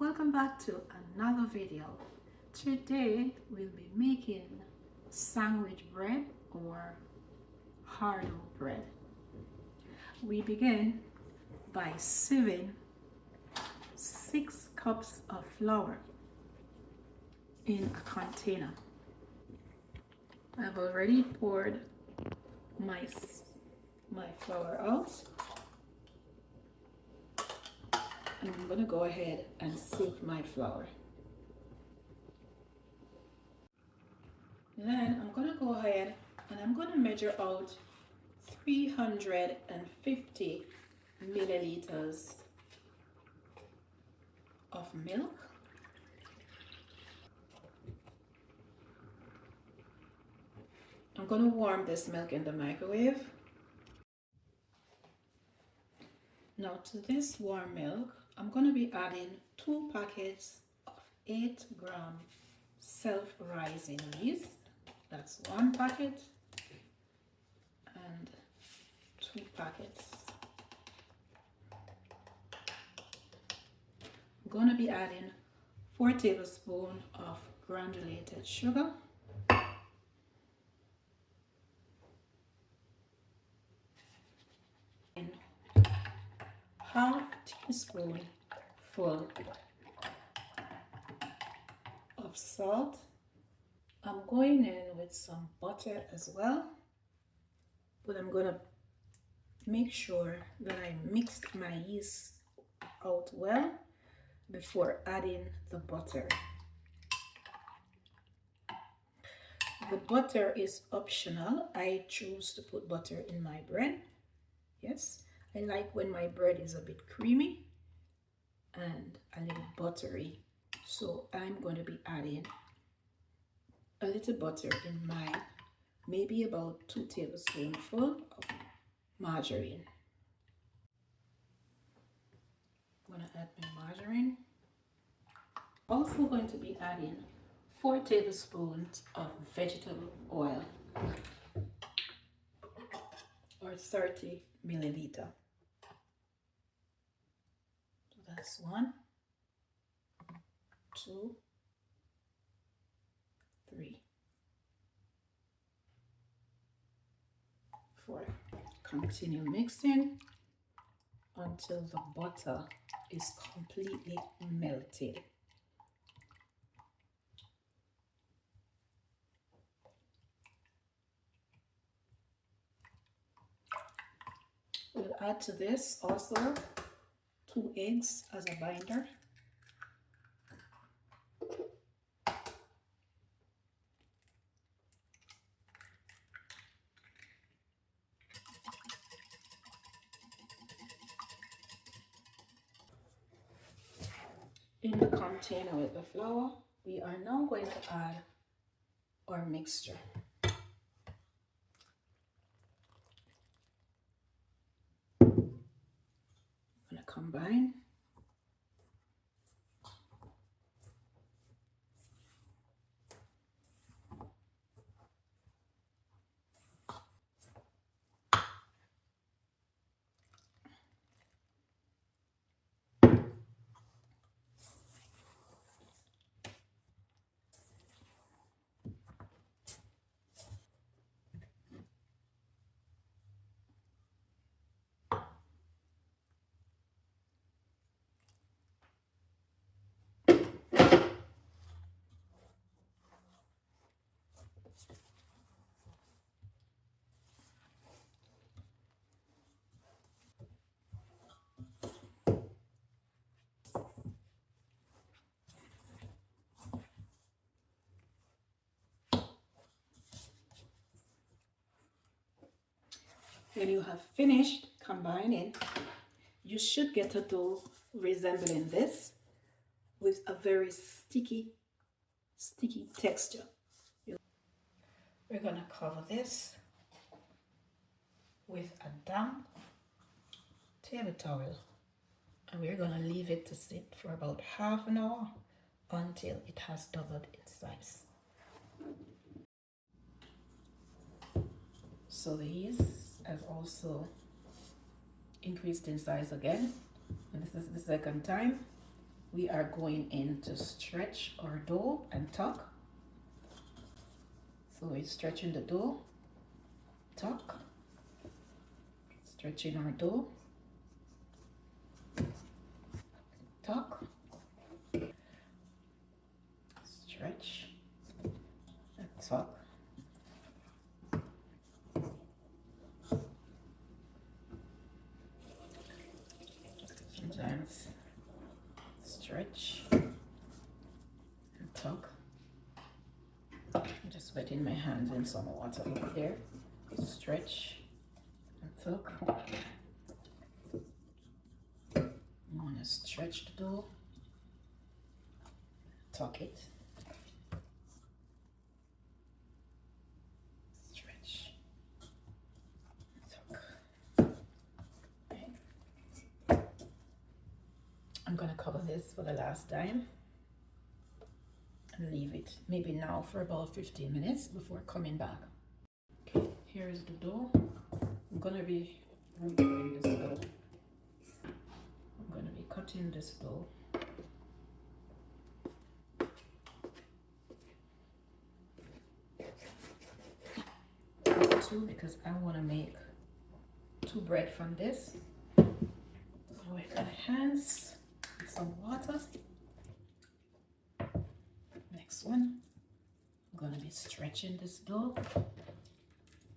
Welcome back to another video. Today we'll be making sandwich bread or hard bread. We begin by sieving 6 cups of flour in a container. I've already poured my flour out. And I'm going to go ahead and sieve my flour. Then I'm going to go ahead and I'm going to measure out 350 milliliters of milk. I'm going to warm this milk in the microwave. Now to this warm milk, I'm going to be adding 2 packets of 8-gram self-rising yeast. That's 1 packet and 2 packets. I'm going to be adding 4 tablespoons of granulated sugar. And half teaspoon full of salt. I'm going in with some butter as well, but I'm going to make sure that I mixed my yeast out well before adding the butter. The butter is optional. I choose to put butter in my bread. Yes, I like when my bread is a bit creamy and a little buttery. So I'm going to be adding a little butter in mine, maybe about 2 tablespoonfuls of margarine. I'm going to add my margarine. Also going to be adding 4 tablespoons of vegetable oil or 30 milliliter. So that's 1, 2, 3, 4. Continue mixing until the butter is completely melted. We'll add to this also 2 eggs as a binder. In the container with the flour, we are now going to add our mixture. I'm going to combine. When you have finished combining, you should get a dough resembling this with a very sticky texture. We're going to cover this with a damp table towel and we're going to leave it to sit for about half an hour until it has doubled in size. So the yeast has also increased in size again, and this is the second time. we are going in to stretch our dough and tuck. So we're stretching the dough, tuck, stretching our dough, tuck, stretch, and tuck. Sometimes stretch and tuck. I'm just wetting my hands in some water over there. Stretch and tuck. You want to stretch the dough, tuck it, stretch, tuck. Okay. I'm gonna cover this for the last time and leave it maybe now for about 15 minutes before coming back. Okay, here is the dough. I'm gonna be redoing this dough. I'm gonna be cutting this dough. Two, because I want to make 2 bread from this. Wet my hands with some water. Next one, I'm gonna be stretching this dough.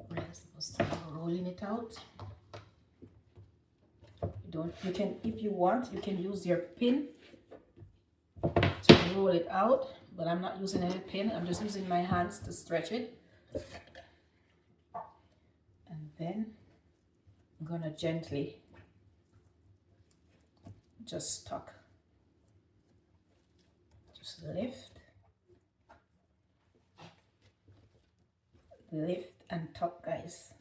We're supposed to be rolling it out. You can, if you want, you can use your pin to roll it out, but I'm not using any pin. I'm just using my hands to stretch it. And then I'm gonna gently just tuck. Just lift and tuck, guys.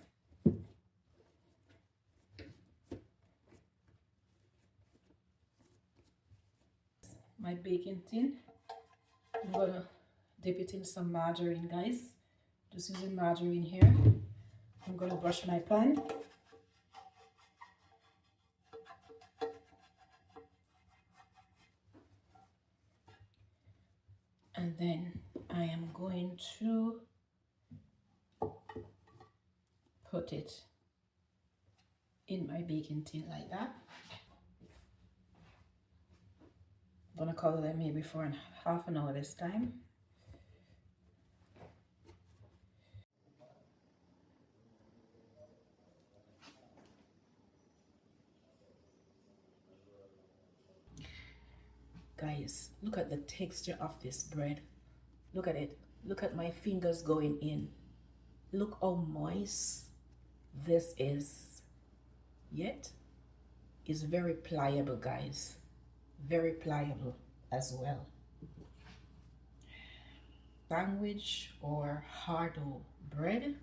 My baking tin, I'm gonna dip it in some margarine, guys. Just using margarine here. I'm gonna brush my pan. And then I am going to put it in my baking tin like that. I'm gonna cover them maybe for half an hour this time. Guys, look at the texture of this bread. Look at it. Look at my fingers going in. Look how moist this is. Yet, it's very pliable, guys. Very pliable as well. Sandwich or hard bread